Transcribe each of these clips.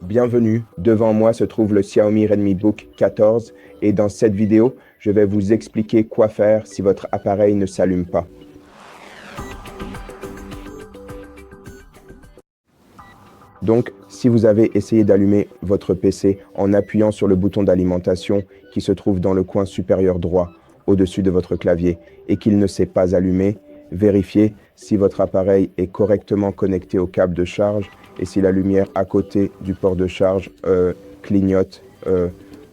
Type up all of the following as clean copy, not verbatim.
Bienvenue, devant moi se trouve le Xiaomi Redmi Book 14 et dans cette vidéo, je vais vous expliquer quoi faire si votre appareil ne s'allume pas. Donc, si vous avez essayé d'allumer votre PC en appuyant sur le bouton d'alimentation qui se trouve dans le coin supérieur droit, au-dessus de votre clavier, et qu'il ne s'est pas allumé, vérifiez si votre appareil est correctement connecté au câble de charge et si la lumière à côté du port de charge clignote,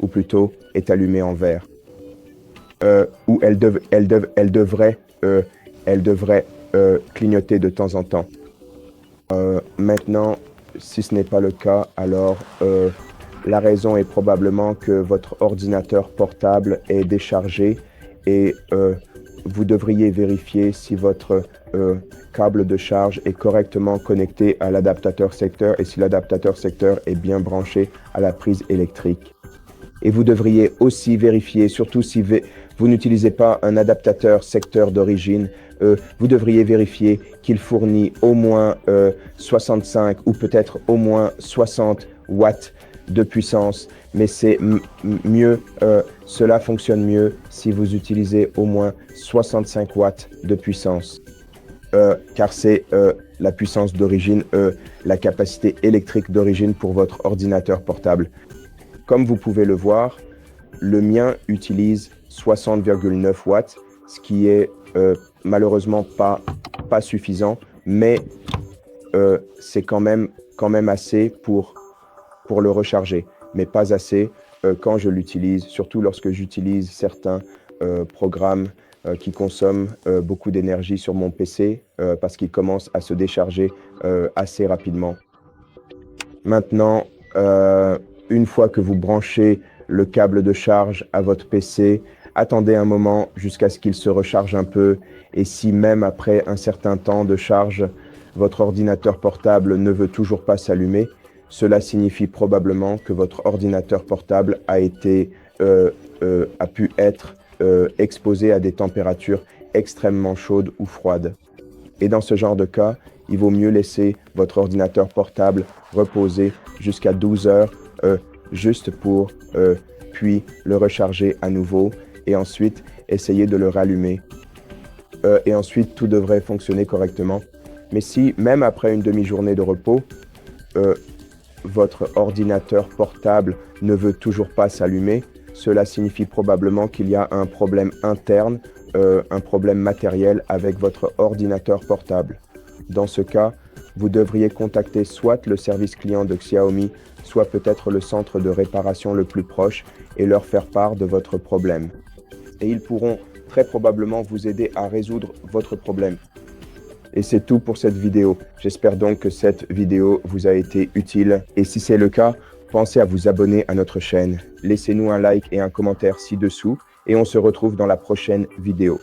ou plutôt est allumée en vert. Ou elle devrait clignoter de temps en temps. Maintenant, si ce n'est pas le cas, alors la raison est probablement que votre ordinateur portable est déchargé et vous devriez vérifier si votre câble de charge est correctement connecté à l'adaptateur secteur et si l'adaptateur secteur est bien branché à la prise électrique. Et vous devriez aussi vérifier, surtout si vous n'utilisez pas un adaptateur secteur d'origine, vous devriez vérifier qu'il fournit au moins 65 ou peut-être au moins 60 watts de puissance, mais c'est mieux, cela fonctionne mieux si vous utilisez au moins 65 watts de puissance, car c'est la puissance d'origine, la capacité électrique d'origine pour votre ordinateur portable. Comme vous pouvez le voir, le mien utilise 60,9 watts, ce qui est malheureusement pas suffisant, mais c'est quand même assez pour le recharger, mais pas assez quand je l'utilise, surtout lorsque j'utilise certains programmes qui consomment beaucoup d'énergie sur mon PC parce qu'ils commencent à se décharger assez rapidement. Maintenant, une fois que vous branchez le câble de charge à votre PC, attendez un moment jusqu'à ce qu'il se recharge un peu et si même après un certain temps de charge, votre ordinateur portable ne veut toujours pas s'allumer, cela signifie probablement que votre ordinateur portable a pu être exposé à des températures extrêmement chaudes ou froides. Et dans ce genre de cas, il vaut mieux laisser votre ordinateur portable reposer jusqu'à 12 heures, juste pour puis le recharger à nouveau et ensuite essayer de le rallumer. Et ensuite, tout devrait fonctionner correctement. Mais si, même après une demi-journée de repos, votre ordinateur portable ne veut toujours pas s'allumer, cela signifie probablement qu'il y a un problème interne, un problème matériel avec votre ordinateur portable. Dans ce cas, vous devriez contacter soit le service client de Xiaomi, soit peut-être le centre de réparation le plus proche et leur faire part de votre problème. Et ils pourront très probablement vous aider à résoudre votre problème. Et c'est tout pour cette vidéo. J'espère donc que cette vidéo vous a été utile. Et si c'est le cas, pensez à vous abonner à notre chaîne. Laissez-nous un like et un commentaire ci-dessous et on se retrouve dans la prochaine vidéo.